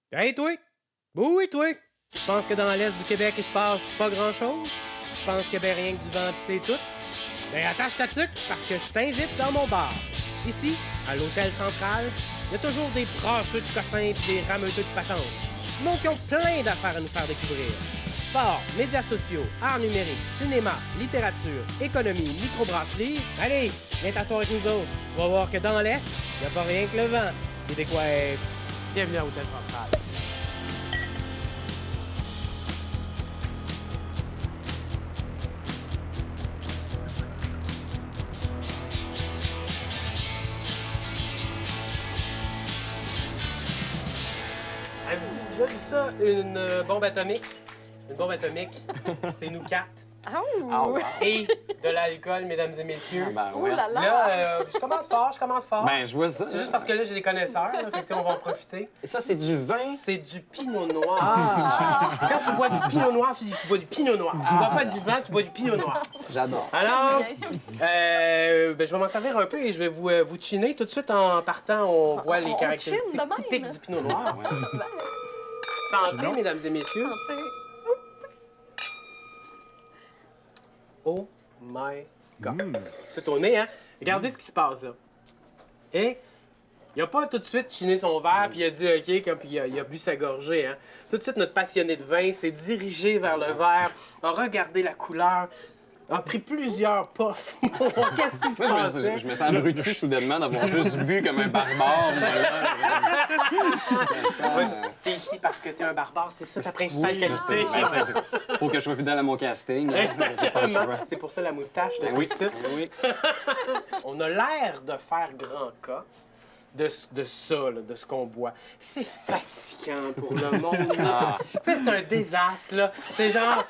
Hey, toi! Oui, toi! Tu penses que dans l'Est du Québec, il se passe pas grand-chose? Tu penses qu'il y a bien rien que du vent pis c'est tout? Ben attache ta tuque parce que je t'invite dans mon bar. Ici, à l'Hôtel Central, il y a toujours des brasseux de cossins pis des rameuteux de patentes. Du monde qui ont plein d'affaires à nous faire découvrir. Sport, médias sociaux, arts numériques, cinéma, littérature, économie, microbrasserie. Allez, viens t'asseoir avec nous autres. Tu vas voir que dans l'Est, il n'y a pas rien que le vent qui décoiffe. Bienvenue à l'Hôtel Central. Avez-vous déjà vu ça, une bombe atomique? Une bombe atomique, c'est nous quatre. Oh! Et de l'alcool, mesdames et messieurs. Oh ouais. là là! Là, je commence fort. Ben, je vois ça. C'est juste parce que là, j'ai des connaisseurs, là, fait que, tu sais, on va en profiter. Et ça, c'est du vin? C'est du pinot noir. Quand tu bois du pinot noir, tu dis que tu bois du pinot noir. Tu bois pas du vin, tu bois du pinot noir. J'adore. Alors, Bien. je vais m'en servir un peu et je vais vous chiner. Tout de suite, en partant, on voit les on caractéristiques chine de même. typiques du pinot noir. Ben, Santé, mesdames et messieurs. santé. Oh my God. C'est au nez, hein? Regardez ce qui se passe, là. Et il a pas tout de suite chiné son verre, puis il a dit OK, puis il a bu sa gorgée, hein? Tout de suite, notre passionné de vin s'est dirigé vers le verre, a regardé la couleur, a pris plusieurs puffs. Qu'est-ce qui se Moi, passait? je me sens abruti soudainement d'avoir juste bu comme un barbare. moi, Ouais, là. t'es ici parce que t'es un barbare, c'est ça ta principale Oui, qualité. Faut que je sois fidèle à mon casting. Là. J'ai pas le choix. Exactement. C'est pour ça la moustache, je te Oui, félicite. oui. On a l'air de faire grand cas de ça, là, de ce qu'on boit. C'est fatigant pour le monde. là. Tu sais, c'est un désastre, là. C'est genre...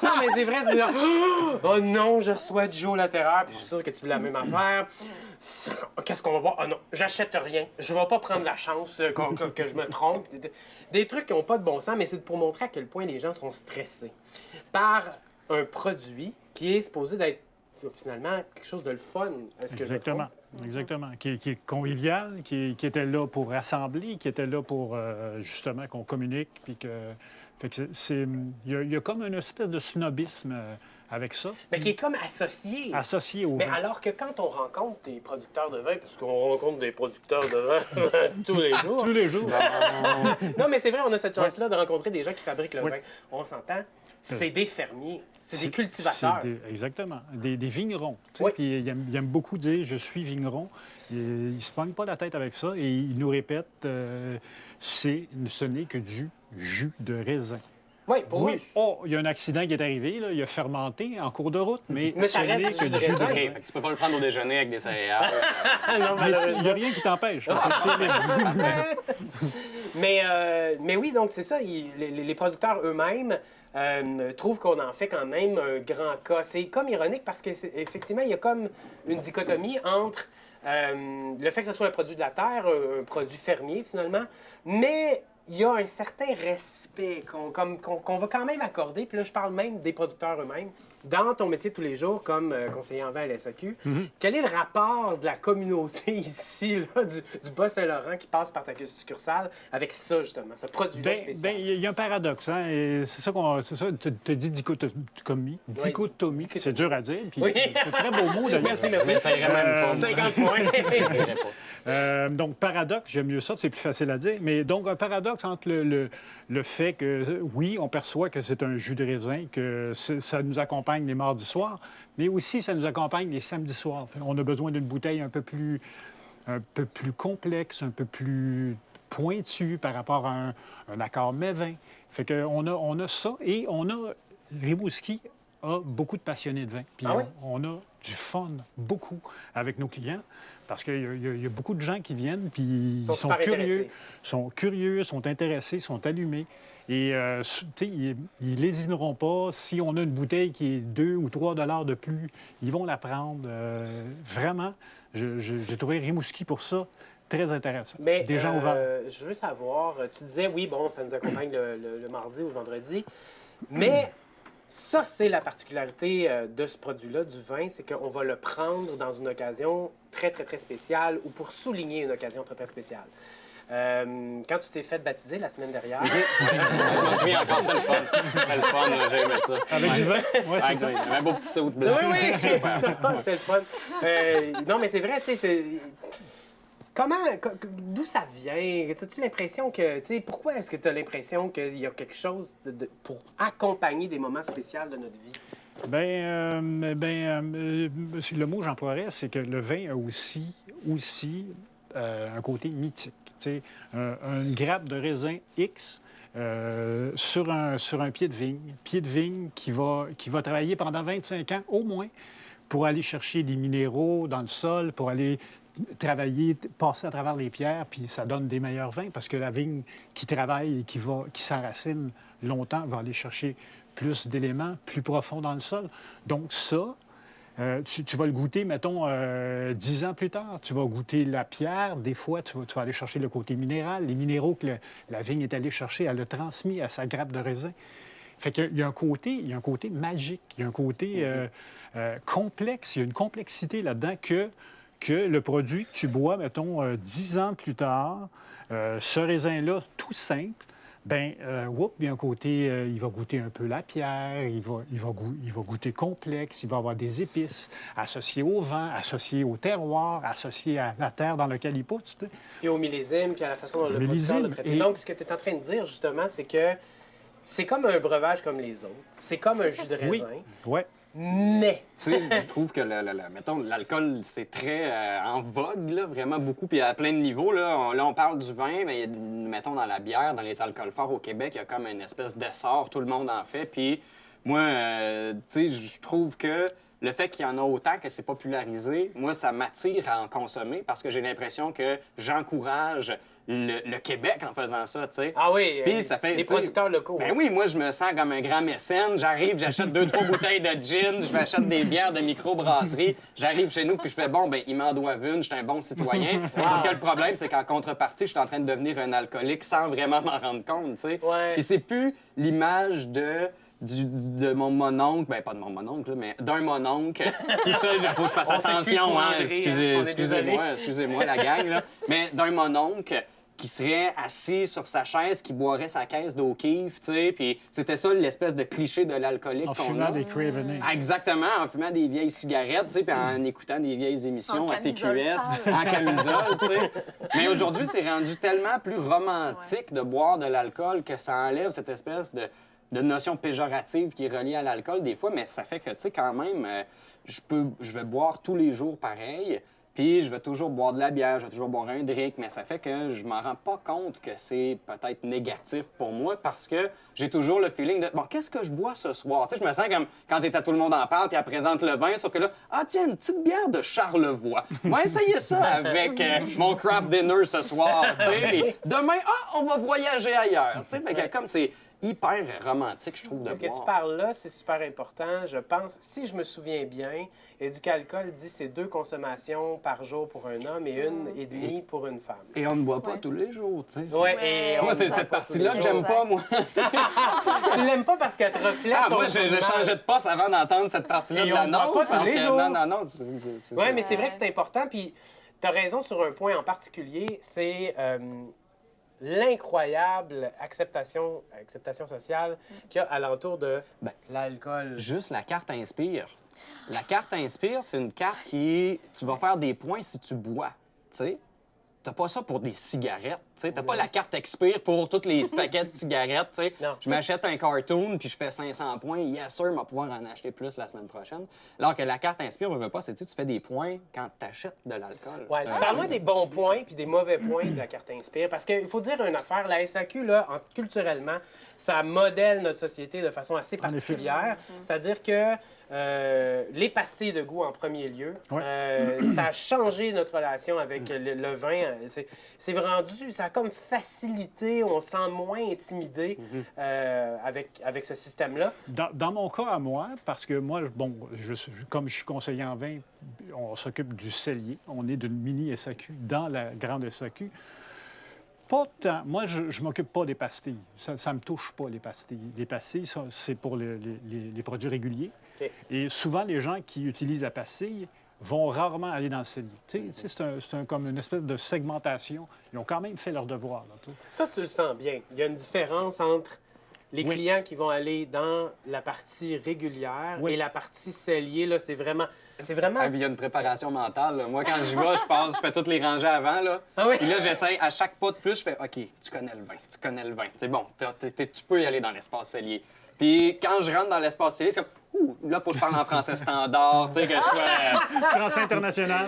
non, mais c'est vrai, c'est genre... Oh non, je reçois Joe Laterreur, puis je suis sûr que tu veux la même affaire. Qu'est-ce qu'on va boire? Oh non, j'achète rien. Je vais pas prendre la chance que je me trompe. Des trucs qui n'ont pas de bon sens, mais c'est pour montrer à quel point les gens sont stressés par un produit qui est supposé d'être finalement quelque chose de le fun. Est-ce que je me trompe? Exactement. Qui est convivial, qui était là pour rassembler, qui était là pour justement qu'on communique. Puis que, fait que il y a comme une espèce de snobisme avec ça. Mais qui est comme associé. Associé au Mais vin. alors que quand on rencontre des producteurs de vin, parce qu'on rencontre des producteurs de vin tous les jours. Tous les jours. Non, mais c'est vrai, on a cette chance-là de rencontrer des gens qui fabriquent le Oui. vin. On s'entend, c'est des fermiers, c'est des cultivateurs. Exactement. Des vignerons. Tu sais, Oui. Puis ils aiment beaucoup dire « je suis vigneron ». Ils ne se pognent pas la tête avec ça et ils nous répètent ce n'est que du jus de raisin. Oui, pour Oui. eux. Oh, il y a un accident qui est arrivé, là. Il a fermenté en cours de route, mais Mais ce ça reste n'est du que jus de du jus de raisin. raisin. Fait que tu peux pas le prendre au déjeuner avec des céréales. Ah non, Mais il malheureusement. n'y a rien qui t'empêche. Mais oui, donc c'est ça. Les producteurs eux-mêmes trouvent qu'on en fait quand même un grand cas. C'est comme ironique parce qu'effectivement, il y a comme une dichotomie entre le fait que ce soit un produit de la terre, un produit fermier finalement, mais il y a un certain respect qu'on va quand même accorder. Puis là, je parle même des producteurs eux-mêmes. Dans ton métier de tous les jours, comme conseiller en vin à la SAQ, quel est le rapport de la communauté ici, là, du Bas-Saint-Laurent qui passe par ta succursale avec ça, justement, ce produit-là spécial? Il y a un paradoxe, hein? Et c'est ça tu as dit dichotomie. Dichotomie, Dichotomie. c'est dur à dire. Puis Oui. c'est un très beau mot, d'ailleurs. Merci. Mais ça irait même pas. 50 points. Je dirais pas. Donc, paradoxe, j'aime mieux ça, c'est plus facile à dire. Mais donc, un paradoxe entre le fait que, oui, on perçoit que c'est un jus de raisin, que ça nous accompagne les mardis soirs, mais aussi ça nous accompagne les samedis soirs. On a besoin d'une bouteille un peu plus complexe, un peu plus pointue par rapport à un accord mets-vin. Fait qu'on a ça et on a... Rimouski a beaucoup de passionnés de vin. Puis Ah oui? on a du fun, beaucoup, avec nos clients. Parce qu'il y a beaucoup de gens qui viennent, puis ils sont curieux, sont intéressés, sont allumés. Et, tu sais, ils lésineront pas. Si on a une bouteille qui est 2 ou 3 $ de plus, ils vont la prendre. Vraiment, j'ai trouvé Rimouski pour ça très intéressant. Mais Des gens ouverts. je veux savoir, tu disais, oui, bon, ça nous accompagne le mardi ou le vendredi, mais ça, c'est la particularité de ce produit-là, du vin, c'est qu'on va le prendre dans une occasion très, très, très spéciale ou pour souligner une occasion très, très spéciale. quand tu t'es fait baptiser la semaine dernière. Je m'en souviens encore, c'était le fun. C'était le fun, là, j'ai aimé ça. Avec du vin? Oui, c'est ça. Exact. Un beau petit saut de blanc. Oui, c'est ça, c'est le fun. Non, mais c'est vrai, tu sais, d'où ça vient? As-tu l'impression que, tu sais, pourquoi est-ce que tu as l'impression qu'il y a quelque chose pour accompagner des moments spéciaux de notre vie? Le mot que j'emploierais, c'est que le vin a aussi un côté mythique. Tu sais, une grappe de raisin X sur un pied de vigne qui va travailler pendant 25 ans au moins pour aller chercher des minéraux dans le sol, pour aller travailler, passer à travers les pierres, puis ça donne des meilleurs vins parce que la vigne qui travaille et qui s'enracine longtemps va aller chercher plus d'éléments plus profonds dans le sol. Donc ça, tu vas le goûter, mettons, 10 ans plus tard. Tu vas goûter la pierre. Des fois, tu vas aller chercher le côté minéral. Les minéraux que la vigne est allée chercher, elle l'a transmis à sa grappe de raisin. Fait qu'il y a un côté magique, il y a un côté complexe, il y a une complexité là-dedans que le produit que tu bois, mettons, 10 ans plus tard, ce raisin-là, tout simple, il y a un côté, il va goûter un peu la pierre, il va goûter complexe, il va avoir des épices associées au vent, associées au terroir, associées à la terre dans laquelle il pousse. Tu sais. Puis au millésime, puis à la façon dont le Millésime. producteur l'a traité. Donc, ce que tu es en train de dire, justement, c'est que c'est comme un breuvage comme les autres. C'est comme un jus de raisin. Oui, ouais. Mais, Tu sais, je trouve que, mettons, l'alcool, c'est très en vogue, là, vraiment beaucoup, puis à plein de niveaux. Là, on parle du vin, mais mettons, dans la bière, dans les alcools forts au Québec, il y a comme une espèce d'essor, tout le monde en fait. Puis moi, tu sais, je trouve que le fait qu'il y en a autant, que c'est popularisé, moi, ça m'attire à en consommer parce que j'ai l'impression que j'encourage le Québec en faisant ça, tu sais. ah oui, Puis ça fait, les tu sais, producteurs locaux. Ben oui, moi, je me sens comme un grand mécène. J'arrive, j'achète 2-3 bouteilles de gin, je m'achète des bières de microbrasserie. J'arrive chez nous, puis je fais, bon, ben ils m'en doivent une, je suis un bon citoyen. Sauf que le problème, c'est qu'en contrepartie, je suis en train de devenir un alcoolique sans vraiment m'en rendre compte, tu sais. Ouais. Puis c'est plus l'image de mon mononcle, ben pas de mon mononcle, là, mais d'un mononcle. Tout ça, il faut que je fasse On s'excuse attention, pour hein. André, on est désolé. Excusez-moi, la gang, là. Mais d'un mononcle qui serait assis sur sa chaise, qui boirait sa caisse d'eau Keef, tu sais, puis c'était ça l'espèce de cliché de l'alcoolique En qu'on fumant a. des Craveney. Exactement, en fumant des vieilles cigarettes, tu sais, puis en écoutant des vieilles émissions En à camisole TQS, sale. en camisole, tu sais. Mais aujourd'hui, c'est rendu tellement plus romantique de boire de l'alcool que ça enlève cette espèce de notion péjorative qui est reliée à l'alcool des fois, mais ça fait que, tu sais, quand même, je vais boire tous les jours pareil, puis je vais toujours boire de la bière, je vais toujours boire un drink, mais ça fait que je m'en rends pas compte que c'est peut-être négatif pour moi parce que j'ai toujours le feeling de, bon, qu'est-ce que je bois ce soir? Tu sais, je me sens comme quand t'es à Tout le monde en parle, puis elle présente le vin, sauf que là, ah tiens, une petite bière de Charlevoix. Moi, essayer ça avec mon craft dinner ce soir, tu sais, puis demain, on va voyager ailleurs, tu sais, fait que comme c'est hyper romantique, je trouve, de Ce que boire. tu parles là, c'est super important. Je pense, si je me souviens bien, Éducalcool dit c'est 2 consommations par jour pour un homme et 1,5 pour une femme. Et on ne boit pas Ouais. tous les jours, tu sais. Ouais, Ouais. et Moi, on c'est ne cette boit pas partie-là tous que les j'aime jours. pas, moi. Tu l'aimes pas parce qu'elle te reflète ton Moi, je image. changeais de poste avant d'entendre cette partie-là Et de on ne boit l'annonce. pas tous parce les que- jours. Non, c'est Oui, ça. mais c'est vrai que c'est important. Puis tu as raison sur un point en particulier, c'est l'incroyable acceptation sociale qu'il y a alentour de Ben, l'alcool. Juste la carte Inspire. La carte Inspire, c'est une carte qui... Tu vas faire des points si tu bois, tu sais. T'as pas ça pour des cigarettes, tu sais. T'as pas la carte Expire pour tous les paquets de cigarettes, tu sais. Non. Je m'achète un cartoon, puis je fais 500 points. Yes, sir, je vais pouvoir en acheter plus la semaine prochaine. Alors que la carte Inspire, on veut pas, c'est tu fais des points quand t'achètes de l'alcool. Ouais. Parle-moi des bons points puis des mauvais points de la carte Inspire. Parce qu'il faut dire une affaire, la SAQ, là, culturellement, ça modèle notre société de façon assez En effet. particulière. C'est-à-dire que les pastilles de goût en premier lieu, ça a changé notre relation avec le vin. C'est rendu, ça a comme facilité, on se sent moins intimidé avec ce système-là. Dans mon cas à moi, parce que moi, bon, comme je suis conseiller en vin, on s'occupe du cellier. On est d'une mini SAQ dans la grande SAQ. Pas tant. Moi, je ne m'occupe pas des pastilles. Ça ne me touche pas, les pastilles. Les pastilles, c'est pour les produits réguliers. OK. Et souvent, les gens qui utilisent la pastille vont rarement aller dans le cellier. Tu sais, c'est comme une espèce de segmentation. Ils ont quand même fait leur devoir. Là, tu sais. Ça, tu le sens bien. Il y a une différence entre les Oui. clients qui vont aller dans la partie régulière Oui. et la partie cellier. Là, c'est vraiment... Ah, puis il y a une préparation mentale. Là. Moi, quand j'y vais, je fais toutes les rangées avant. Là. Ah oui? Puis là, j'essaie, à chaque pas de plus, je fais OK, tu connais le vin. C'est bon, tu peux y aller dans l'espace cellier. Puis quand je rentre dans l'espace cellier, c'est comme ouh, là, il faut que je parle en français standard, tu sais, que je sois. Français international.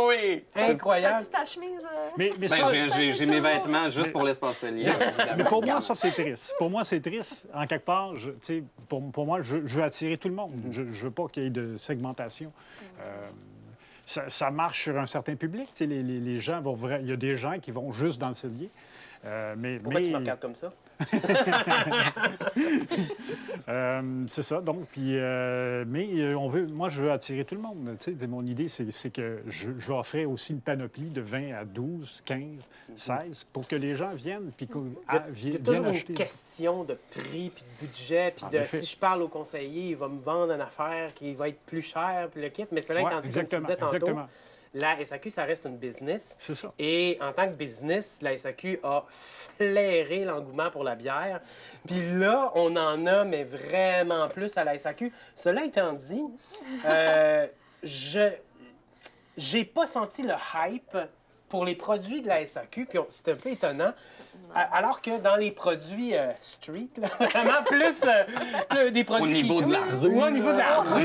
Oui. Incroyable. T'as-tu ta chemise? Mais Ben, ça, j'ai mes vêtements juste pour l'espace cellier. mais pour moi, ça, c'est triste. Pour moi, c'est triste. En quelque part, tu sais, pour moi, je veux attirer tout le monde. Je veux pas qu'il y ait de segmentation. Ça marche sur un certain public. Tu sais, les gens vont il y a des gens qui vont juste dans le cellier. Pourquoi tu me regardes comme ça? C'est ça. Donc, puis, moi, je veux attirer tout le monde. Tu sais, mon idée, c'est que je vais offrir aussi une panoplie de 20 à 12, 15, 16 pour que les gens viennent puis Il y a viennent toujours acheter. une question de prix, puis de budget, puis En de effet. si je parle au conseiller, il va me vendre une affaire qui va être plus chère, puis le kit. Mais cela Ouais, étant dit, comme tu exactement, disais tantôt, exactement. la SAQ, ça reste une business. C'est ça. Et en tant que business, la SAQ a flairé l'engouement pour la bière. Puis là, on en a, mais vraiment plus à la SAQ. Cela étant dit, j'ai pas senti le hype pour les produits de la SAQ. Puis c'est un peu étonnant. Alors que dans les produits street, là, vraiment plus des produits Au niveau de la rue. Ouais, au niveau de la rue.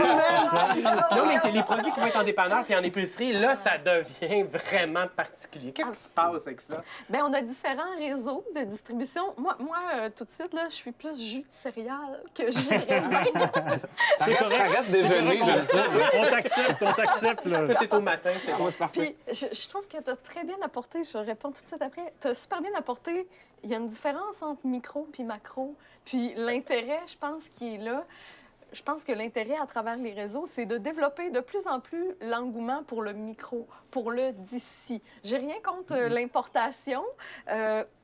Non, mais les produits qui vont être en dépanneur puis en épicerie, là, ça devient vraiment particulier. Qu'est-ce qui se passe avec ça? Bien, on a différents réseaux de distribution. Moi, tout de suite, là, je suis plus jus de céréales que jus de raisin. Ça reste déjeuner, j'aime ça. On t'accepte. Là. Tout est au matin, c'est bon. Ouais, c'est parfait. Puis, je trouve que tu as très bien apporté, je réponds tout de suite après, tu as super bien apporté. Il y a une différence entre micro puis macro. Puis l'intérêt, je pense, qui est là, je pense que l'intérêt à travers les réseaux, c'est de développer de plus en plus l'engouement pour le micro, pour le d'ici. J'ai rien contre l'importation.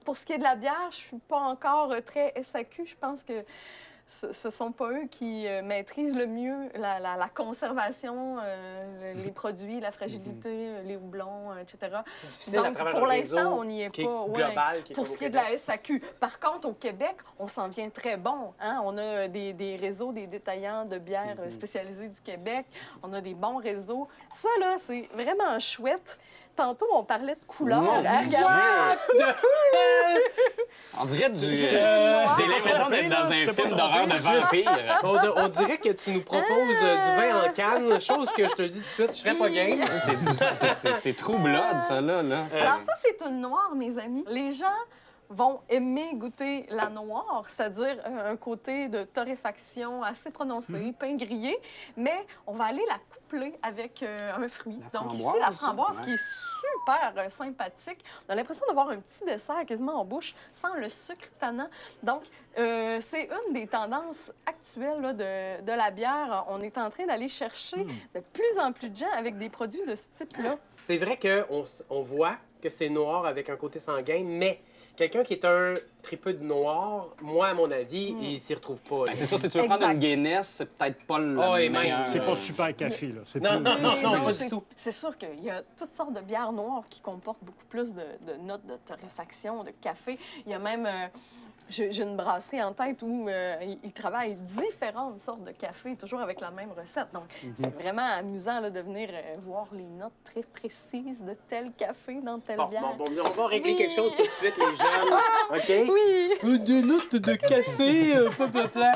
Pour ce qui est de la bière, je suis pas encore très SAQ. Je pense que ce sont pas eux qui maîtrisent le mieux la conservation, les produits, la fragilité, les houblons, etc. C'est difficile à Donc, travers pour un réseau l'instant, on n'y est qui est pas. global, qui est Pour comme ce au qui est de la SAQ. Par contre, au Québec, on s'en vient très bon. Hein? On a des réseaux, des détaillants de bières spécialisés du Québec. On a des bons réseaux. Ça, là, c'est vraiment chouette. Tantôt, on parlait de couleurs. Mon Hein, Dieu! regarde. On dirait du. J'ai noir. l'impression d'être dans un film d'horreur de vampire. On dirait que tu nous proposes du vin en canne, chose que je te dis tout de suite, je serais pas game. C'est True Blood, ça, là. Alors ça, c'est une noire, mes amis. Les gens vont aimer goûter la noire, c'est-à-dire un côté de torréfaction assez prononcé, pain grillé, mais on va aller la coupler avec un fruit. La Donc ici, framboise, la framboise ouais. qui est super sympathique. On a l'impression d'avoir un petit dessert quasiment en bouche sans le sucre tannant. Donc, c'est une des tendances actuelles là, de la bière. On est en train d'aller chercher de plus en plus de gens avec des produits de ce type-là. C'est vrai qu'on voit que c'est noir avec un côté sanguin, mais quelqu'un qui est un tripeux de noir, moi, à mon avis, il s'y retrouve pas. là. Ben, c'est sûr, si tu veux prendre Exact. une Guinness, c'est peut-être pas le Oh, et meilleur. même, C'est pas super café, là. C'est Non, plus- non, non, pas c'est- du tout. C'est sûr qu'il y a toutes sortes de bières noires qui comportent beaucoup plus de notes de torréfaction, de café. Il y a même... j'ai une brasserie en tête où ils travaillent différentes sortes de café, toujours avec la même recette. Donc, c'est vraiment amusant là, de venir voir les notes très précises de tel café dans telle Bon, bière. on va régler Oui. quelque chose tout de suite, les jeunes. OK? Oui! Des notes de café, blablabla.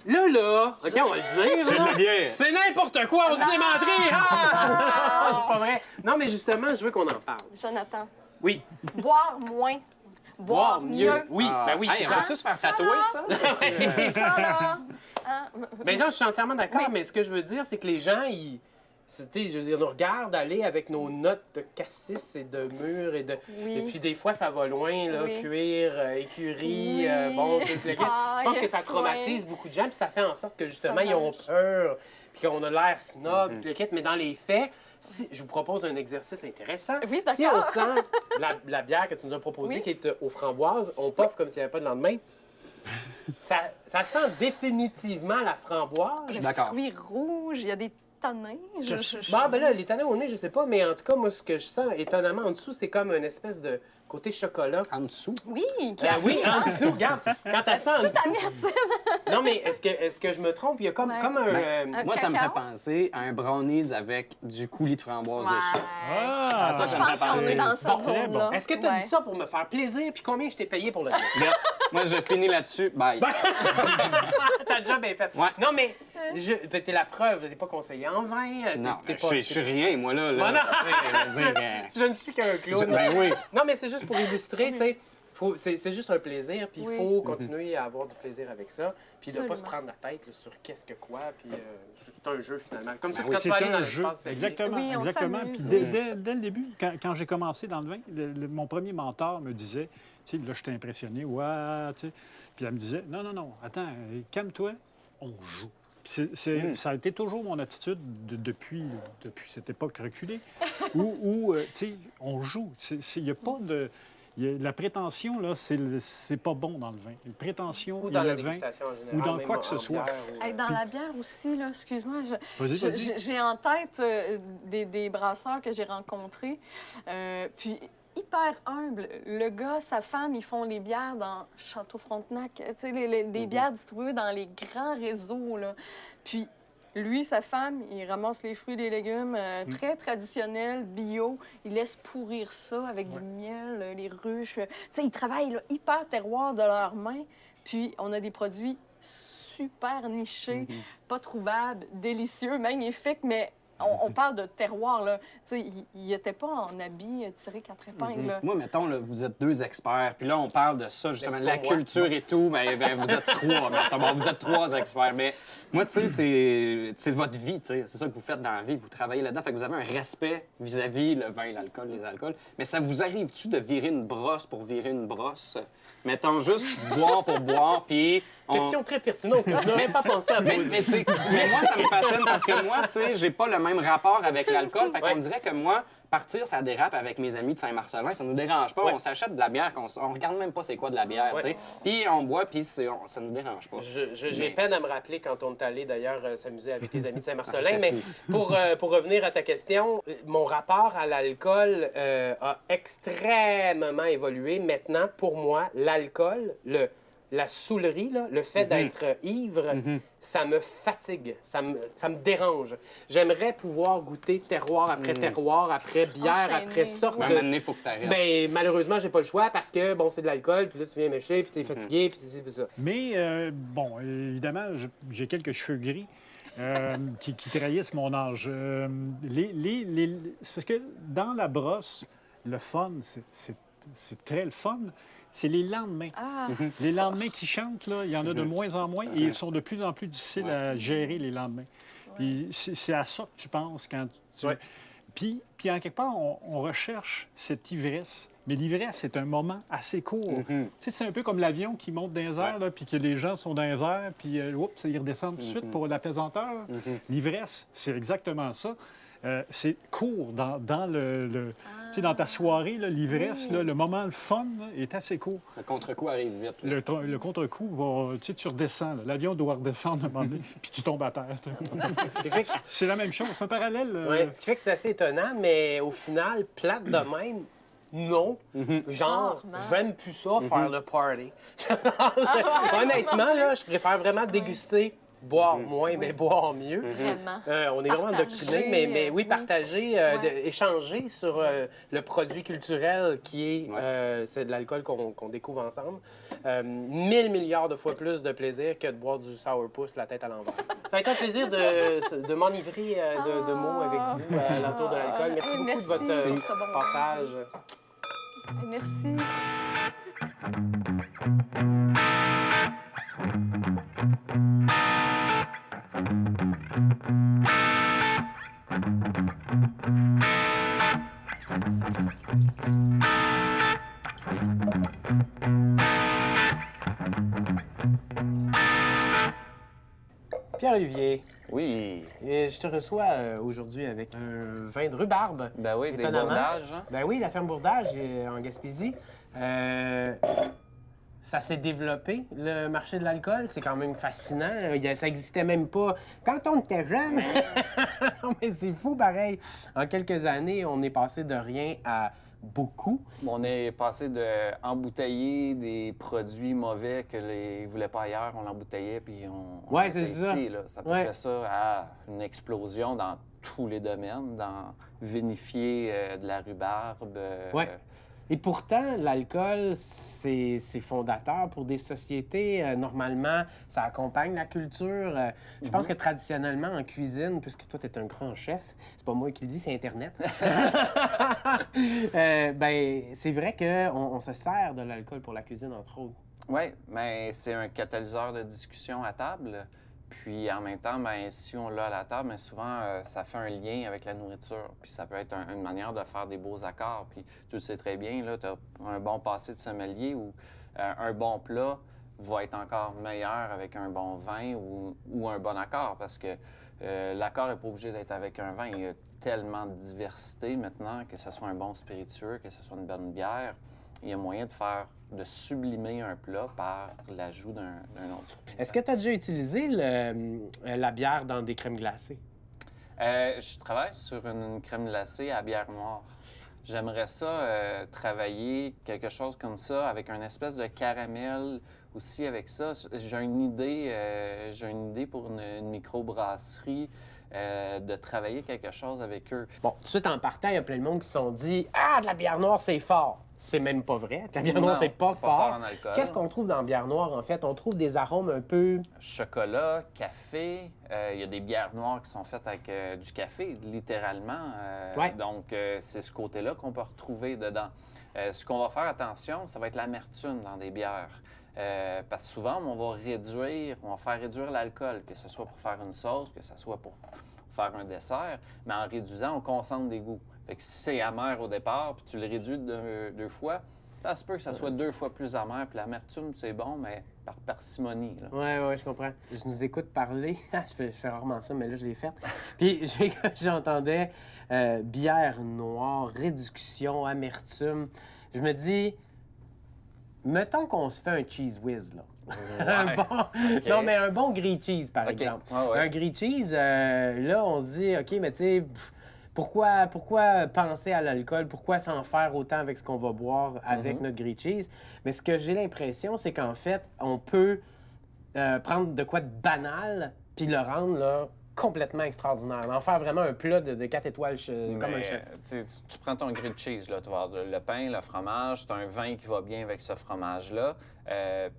Là, OK, on va le dire. C'est de là. la bière. C'est n'importe quoi, on se démenterie! Ah! C'est pas vrai. Non, mais justement, je veux qu'on en parle. Jonathan, Oui, boire moins, boire mieux. Oui, Ah. ben oui. Hey, c'est on vrai. va-tu se faire Ça, tatouer, là? ça? C'est-tu, Ça, là... hein? Ben ça, je suis entièrement d'accord, Oui. mais ce que je veux dire, c'est que les gens, tu sais, je veux dire, nous regardent aller avec nos notes de cassis et de mûr et de... Oui. Et puis des fois, ça va loin, là, Oui. cuir, écurie, Oui. bon, tout le kit. Je pense que ça Paille, traumatise beaucoup de gens, puis ça fait en sorte que justement, Sauvage. ils ont peur, puis qu'on a l'air snob, puis le kit. Mais dans les faits, si, je vous propose un exercice intéressant. Oui, Si on d'accord. sent la bière que tu nous as proposée, Oui. qui est aux framboises, on puff comme s'il n'y avait pas de lendemain. Ça sent définitivement la framboise. suis d'accord. Fruits rouges, il y a des tanins. Bon, ben là, les tanins au nez, je sais pas, mais en tout cas, moi, ce que je sens, étonnamment, en dessous, c'est comme une espèce de côté chocolat. En dessous. Oui, Oui, en dessous, regarde, quand elle sent en c'est dessous. amertume. Non, mais est-ce que je me trompe? Il y a comme, Ouais. comme un... Un Moi, ça me fait cacao? penser à un brownies avec du coulis de framboise dessus. Ah, ça, Je ça me pense fait qu'on penser. est dans cette Bon, très zone-là. Est-ce que tu as Ouais. dit ça pour me faire plaisir? Puis combien je t'ai payé pour le dire? Regarde, moi, je finis là-dessus. Bye. T'as déjà bien fait. Ouais. Non, mais ben, t'es la preuve. T'es pas conseiller en vin. Non, t'es je suis rien, moi, là. Bon, non. Tu sais, je veux dire, Je ne suis qu'un clown. Ben oui. Non, mais c'est juste pour illustrer, tu sais. C'est juste un plaisir, puis il Oui. faut continuer à avoir du plaisir avec ça, puis de ne pas se Absolument. prendre la tête là, sur qu'est-ce que quoi, puis c'est un jeu finalement. Comme ça, Ben quand oui, tu vas c'est aller dans un jeu. l'espace, c'est- Exactement. Oui, on exactement. s'amuse, Puis oui. dès le début, quand j'ai commencé dans le vin, mon premier mentor me disait, tu sais, là, j'étais impressionné, ouais, tu sais. Puis elle me disait, non, attends, calme-toi, on joue. Puis ça a été toujours mon attitude depuis cette époque reculée, où tu sais, on joue. Il n'y a pas de... la prétention, là, c'est pas bon dans le vin. La prétention Ou dans et la le vin... dégustation en général. ou dans même quoi que ce en soit. bière ou, Hey, dans la bière aussi, là, excuse-moi, Vas-y, vas-y. j'ai en tête des brasseurs que j'ai rencontrés, puis hyper humble. Le gars, sa femme, ils font les bières dans Château Frontenac, tu sais, des bières distribuées dans les grands réseaux, là. Puis lui, sa femme, il ramasse les fruits et les légumes très traditionnels, bio. Il laisse pourrir ça avec du miel, les ruches. Tu sais, ils travaillent là, hyper terroir de leurs mains. Puis on a des produits super nichés, pas trouvables, délicieux, magnifiques, mais on parle de terroir, là. Tu sais, il n'était pas en habit tiré quatre épingles, là. Moi, mettons, là, vous êtes deux experts, puis là, on parle de ça, justement, Mais de c'est la pas moi. culture et tout, mais ben, vous êtes trois, mettons. Bon, vous êtes trois experts, mais moi, tu sais, c'est votre vie, tu sais, c'est ça que vous faites dans la vie, vous travaillez là-dedans, fait que vous avez un respect vis-à-vis le vin, l'alcool, les alcools, mais ça vous arrive-tu de virer une brosse pour virer une brosse? Mettons juste boire pour boire, puis... Question très pertinente que je n'aurais pas pensé à Mais poser. mais moi, ça me fascine parce que moi, tu sais, j'ai pas le même rapport avec l'alcool. Fait qu'on Ouais. dirait que moi, partir, ça dérape avec mes amis de Saint-Marcelin, ça nous dérange pas. Ouais. On s'achète de la bière, on regarde même pas c'est quoi de la bière, tu sais. Ouais. Puis on boit, puis ça nous dérange pas. J'ai peine à me rappeler quand on est allé d'ailleurs s'amuser avec tes amis de Saint-Marcelin, c'était mais pour revenir à ta question, mon rapport à l'alcool a extrêmement évolué. Maintenant, pour moi, l'alcool, la saoulerie, là, le fait d'être ivre, ça me fatigue, ça me dérange. J'aimerais pouvoir goûter terroir après terroir, après bière, Enchaîner. après sorte Mais à un de... moment donné, il faut que t'arrêtes. Ben, malheureusement, j'ai pas le choix parce que, bon, c'est de l'alcool, puis là, tu viens mécher, puis t'es fatigué, puis c'est ça. Mais, bon, évidemment, j'ai quelques cheveux gris qui trahissent mon âge. C'est parce que dans la brosse, le fun, c'est très le fun. C'est les lendemains. Ah, Les lendemains qui chantent, là, il y en a de moins en moins et ils sont de plus en plus difficiles à gérer, les lendemains. Puis c'est à ça que tu penses quand tu... Ouais. Puis en quelque part, on recherche cette ivresse. Mais l'ivresse, c'est un moment assez court. Tu sais, c'est un peu comme l'avion qui monte dans les airs, là, puis que les gens sont dans les airs, puis oups, ils redescendent tout de suite pour la pesanteur. L'ivresse, c'est exactement ça. C'est court dans tu sais, dans ta soirée, là, l'ivresse, là, le moment, le fun, là, est assez court. Le contre-coup arrive vite. là. Le contre-coup va, tu sais, tu redescends. là. L'avion doit redescendre à un moment donné, puis tu tombes à terre. tu sais. Ce qui fait que- C'est la même chose, c'est un parallèle. Ouais, ce qui fait que c'est assez étonnant, mais au final, plate de même, non. Genre, Rarement. j'aime plus ça, faire le party. Honnêtement, là, je préfère vraiment déguster, boire moins, mais boire mieux. vraiment. On est vraiment Partager, doctrinés, mais oui, oui. partager, Ouais. échanger sur le produit culturel qui est c'est de l'alcool qu'on découvre ensemble. 1000 milliards de fois plus de plaisir que de boire du sourpuss la tête à l'envers. Ça a été un plaisir de m'enivrer de mots avec vous à l'entour de l'alcool. Merci Oui, beaucoup de votre merci pour ce bon passage. Merci. Pierre-Olivier, Oui. je te reçois aujourd'hui avec un vin de rhubarbe. Ben oui, des Étonnamment. bordages. Hein? Ben oui, la ferme Bourdage en Gaspésie. ça s'est développé, le marché de l'alcool. C'est quand même fascinant. Ça n'existait même pas quand on était jeune. Non, mais c'est fou, pareil. En quelques années, on est passé de rien à beaucoup. On est passé de embouteiller des produits mauvais que les voulaient pas ailleurs, on l'embouteillait puis on Ouais, mettait c'est ça. ici. Là. Ça peut Ouais. faire ça à une explosion dans tous les domaines, dans vinifier de la rhubarbe. Ouais. Et pourtant, l'alcool, c'est fondateur pour des sociétés. Normalement, ça accompagne la culture. Je pense que traditionnellement, en cuisine, puisque toi, tu es un grand chef, c'est pas moi qui le dis, c'est Internet. Ben, c'est vrai qu'on se sert de l'alcool pour la cuisine, entre autres. Oui, mais c'est un catalyseur de discussion à table. Puis en même temps, ben, si on l'a à la table, ben, souvent, ça fait un lien avec la nourriture. Puis ça peut être une manière de faire des beaux accords. Puis tu le sais très bien, tu as un bon passé de sommelier où un bon plat va être encore meilleur avec un bon vin ou un bon accord. Parce que l'accord n'est pas obligé d'être avec un vin. Il y a tellement de diversité maintenant, que ce soit un bon spiritueux, que ce soit une bonne bière. Il y a moyen de sublimer un plat par l'ajout d'un autre. Est-ce que tu as déjà utilisé la bière dans des crèmes glacées? Je travaille sur une crème glacée à bière noire. J'aimerais ça travailler quelque chose comme ça, avec une espèce de caramel aussi avec ça. J'ai une idée pour une microbrasserie, de travailler quelque chose avec eux. Bon, tout de suite en partant, il y a plein de monde qui se sont dit « Ah, de la bière noire, c'est fort! » C'est même pas vrai. La bière noire, Non, c'est pas fort. en alcool. Qu'est-ce qu'on trouve dans la bière noire, en fait? On trouve des arômes un peu... Chocolat, café. Il y a des bières noires qui sont faites avec du café, littéralement. Ouais. Donc, c'est ce côté-là qu'on peut retrouver dedans. Ce qu'on va faire attention, ça va être l'amertume dans des bières. Parce que souvent, on va faire réduire l'alcool, que ce soit pour faire une sauce, que ce soit pour faire un dessert, mais en réduisant, on concentre des goûts. Fait que si c'est amer au départ, puis tu le réduis deux fois, ça se peut que ça soit 2 fois plus amer, puis l'amertume, c'est bon, mais par parcimonie. Là. Ouais, je comprends. Je nous écoute parler. Je fais rarement ça, mais là, je l'ai fait. Puis j'entendais bière noire, réduction, amertume. Je me dis, mettons qu'on se fait un cheese whiz, là. Ouais. OK. Non, mais un bon grilled cheese, par OK. exemple. Ouais. Un grilled cheese, là, on se dit, OK, mais tu sais, pourquoi penser à l'alcool? Pourquoi s'en faire autant avec ce qu'on va boire avec notre grilled cheese? Mais ce que j'ai l'impression, c'est qu'en fait, on peut prendre de quoi de banal puis le rendre là, complètement extraordinaire. En faire vraiment un plat de 4 étoiles comme un chef. Tu prends ton grilled cheese, là, tu vas avoir le pain, le fromage, tu as un vin qui va bien avec ce fromage-là.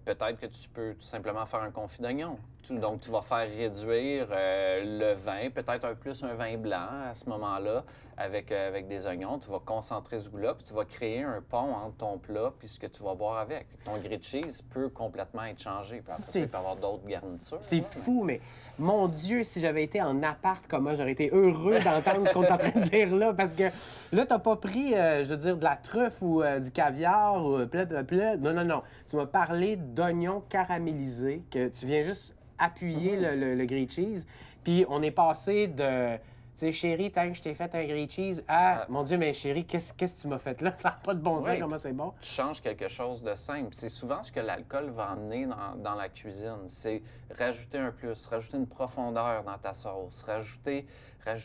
Peut-être que tu peux tout simplement faire un confit d'oignon. Donc, tu vas faire réduire le vin, peut-être un vin blanc à ce moment-là, avec des oignons. Tu vas concentrer ce goût-là, puis tu vas créer un pont entre ton plat puis ce que tu vas boire avec. Ton grilled cheese peut complètement être changé. Puis après, il peut y avoir d'autres garnitures. C'est fou, mais mon Dieu, si j'avais été en appart comme moi, j'aurais été heureux d'entendre ce qu'on est en train de dire là. Parce que là, t'as pas pris, je veux dire, de la truffe ou du caviar ou Non. Tu m'as parlé d'oignons caramélisés, que tu viens juste appuyer le grilled cheese. Puis on est passé de... Tu sais, chérie, tant que je t'ai fait un grilled cheese, mon Dieu, mais chérie, qu'est-ce que tu m'as fait là? Ça n'a pas de bon sens, Oui. comment c'est bon? Tu changes quelque chose de simple. C'est souvent ce que l'alcool va amener dans la cuisine. C'est rajouter un plus, rajouter une profondeur dans ta sauce, rajouter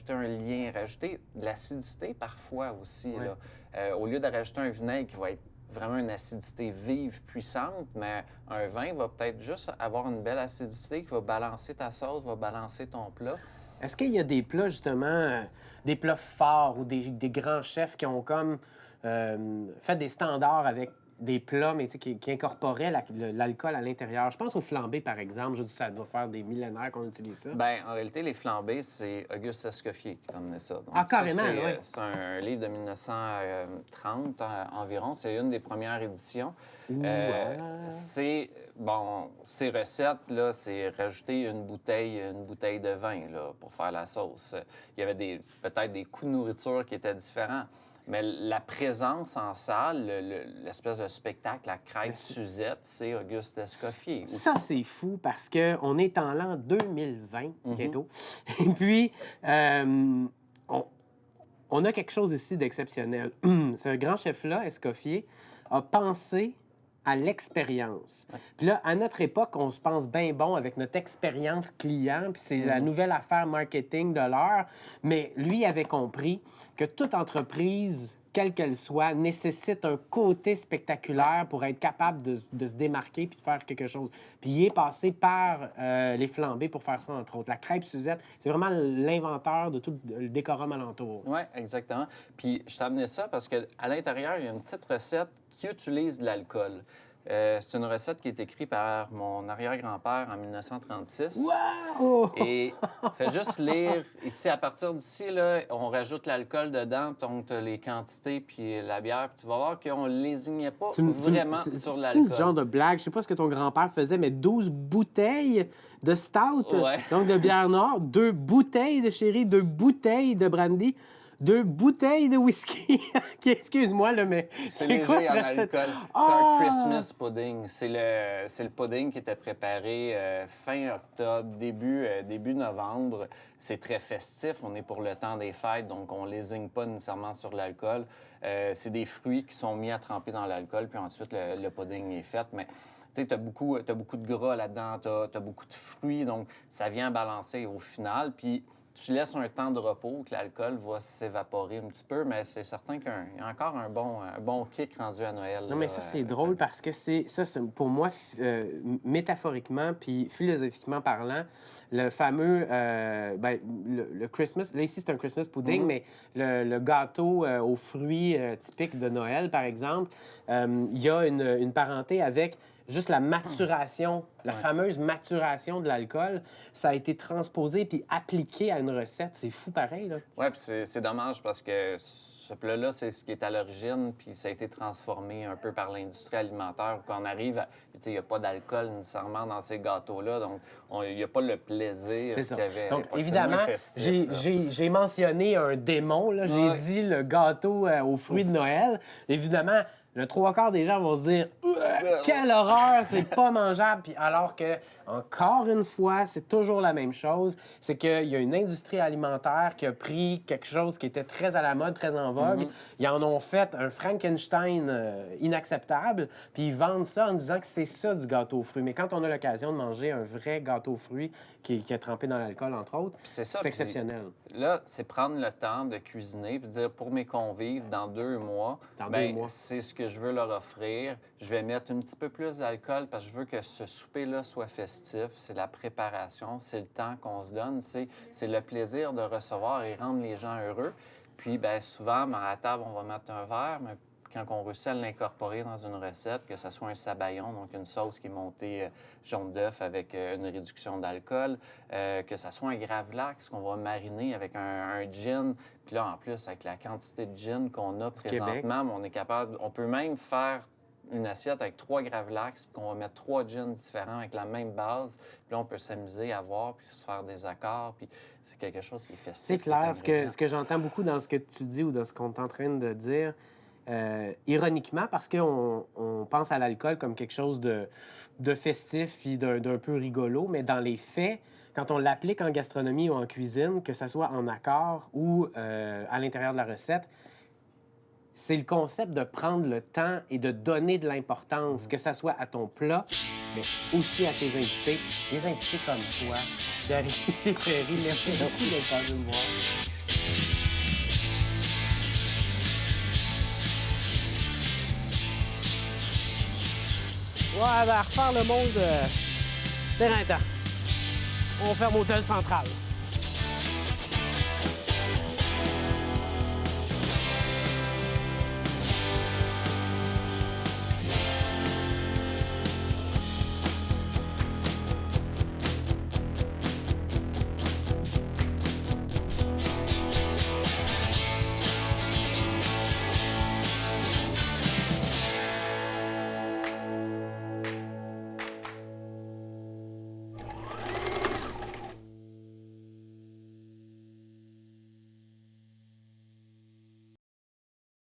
un lien, rajouter de l'acidité parfois aussi. Ouais. Là. Au lieu de rajouter un vinaigre qui va être vraiment une acidité vive, puissante, mais un vin va peut-être juste avoir une belle acidité qui va balancer ta sauce, va balancer ton plat. Est-ce qu'il y a des plats, justement, des plats forts ou des grands chefs qui ont comme fait des standards avec des plats, mais qui incorporaient l'alcool à l'intérieur? Je pense au flambé, par exemple. Je dis ça doit faire des millénaires qu'on utilise ça. Bien, en réalité, les flambés, c'est Auguste Escoffier qui t'a amené ça. Donc, Ah, carrément, ça, oui. c'est un livre de 1930 environ. C'est une des premières éditions. Ces recettes, là, c'est rajouter une bouteille de vin là, pour faire la sauce. Il y avait peut-être des coups de nourriture qui étaient différents. Mais la présence en salle, l'espèce de spectacle, la crête Suzette, c'est Auguste Escoffier. Ça, c'est fou parce qu'on est en l'an 2020, bientôt. Et puis, on a quelque chose ici d'exceptionnel. Ce grand chef-là, Escoffier, a pensé à l'expérience. Puis là, à notre époque, on se pense bien bon avec notre expérience client, puis c'est la nouvelle affaire marketing de l'heure. Mais lui avait compris que toute entreprise, quelle qu'elle soit, nécessite un côté spectaculaire pour être capable de se démarquer puis de faire quelque chose. Puis il est passé par les flambées pour faire ça, entre autres. La crêpe Suzette, c'est vraiment l'inventeur de tout le décorum alentour. Oui, exactement. Puis je t'ai amené ça parce qu'à l'intérieur, il y a une petite recette qui utilise de l'alcool. C'est une recette qui est écrite par mon arrière-grand-père en 1936. Wow! Et fais juste lire. Ici, à partir d'ici, là, on rajoute l'alcool dedans, donc t'as les quantités puis la bière. Puis tu vas voir qu'on ne lésignait pas vraiment sur C'est l'alcool. une genre de blague. Je sais pas ce que ton grand-père faisait, mais 12 bouteilles de stout, Ouais. donc de bière noire, 2 bouteilles de sherry, 2 bouteilles de brandy, 2 bouteilles de whisky. OK, excuse-moi, là, mais C'est c'est quoi léger cette en recette? alcool. C'est Ah! un Christmas pudding. C'est le pudding qui était préparé fin octobre, début novembre. C'est très festif. On est pour le temps des fêtes, donc on ne lésigne pas nécessairement sur l'alcool. C'est des fruits qui sont mis à tremper dans l'alcool, puis ensuite le pudding est fait. Mais tu sais, tu as beaucoup de gras là-dedans, tu as beaucoup de fruits, donc ça vient balancer au final. Puis tu laisses un temps de repos, que l'alcool va s'évaporer un petit peu, mais c'est certain qu'il y a encore un bon kick rendu à Noël. Non, mais là, ça, c'est drôle parce que c'est pour moi, métaphoriquement puis philosophiquement parlant, le fameux, le Christmas, là, ici, c'est un Christmas pudding, mais le gâteau aux fruits typique de Noël, par exemple, il y a une parenté avec juste la maturation, la fameuse maturation de l'alcool. Ça a été transposé puis appliqué à une recette. C'est fou pareil, là. Oui, puis c'est dommage parce que ce plat-là, c'est ce qui est à l'origine, puis ça a été transformé un peu par l'industrie alimentaire. Quand on arrive à... Tu sais, il n'y a pas d'alcool nécessairement dans ces gâteaux-là, donc il n'y a pas le plaisir C'est ça. qu'il y avait à Donc, l'époque. C'est évidemment, moins festif, là. j'ai mentionné un démon. Là. J'ai Ouais. dit le gâteau aux fruits de Noël. Évidemment, le 3/4 des gens vont se dire « Quelle horreur! C'est pas mangeable! » Puis alors que, encore une fois, c'est toujours la même chose. C'est qu'il y a une industrie alimentaire qui a pris quelque chose qui était très à la mode, très en vogue. Ils en ont fait un Frankenstein inacceptable. Puis ils vendent ça en disant que c'est ça du gâteau aux fruits. Mais quand on a l'occasion de manger un vrai gâteau aux fruits qui est trempé dans l'alcool, entre autres, c'est ça, c'est puis exceptionnel. Là, c'est prendre le temps de cuisiner puis dire pour mes convives, dans 2 mois, Dans ben, 2 mois. c'est ce que je veux leur offrir. Je vais mettre un petit peu plus d'alcool parce que je veux que ce souper-là soit festif. C'est la préparation, c'est le temps qu'on se donne, c'est le plaisir de recevoir et rendre les gens heureux. Puis, bien, souvent, à la table, on va mettre un verre, mais quand on réussit à l'incorporer dans une recette, que ce soit un sabayon, donc une sauce qui est montée jaune d'œuf avec une réduction d'alcool, que ce soit un gravlax qu'on va mariner avec un gin. Puis là, en plus, avec la quantité de gin qu'on a présentement, on est capable, on peut même faire une assiette avec 3 gravlax, puis qu'on va mettre 3 gins différents avec la même base. Puis là, on peut s'amuser à voir, puis se faire des accords, puis c'est quelque chose qui est festif. C'est clair. Ce que j'entends beaucoup dans ce que tu dis ou dans ce qu'on est en train de dire, ironiquement, parce qu'on pense à l'alcool comme quelque chose de festif puis d'un peu rigolo, mais dans les faits, quand on l'applique en gastronomie ou en cuisine, que ce soit en accord ou à l'intérieur de la recette, c'est le concept de prendre le temps et de donner de l'importance, que ça soit à ton plat, mais aussi à tes invités. Des invités comme toi, Pierre-Étienne Ferry, merci beaucoup d'être passé me voir. Ouais, ben, refaire le monde terrain-temps. On ferme Hôtel Central.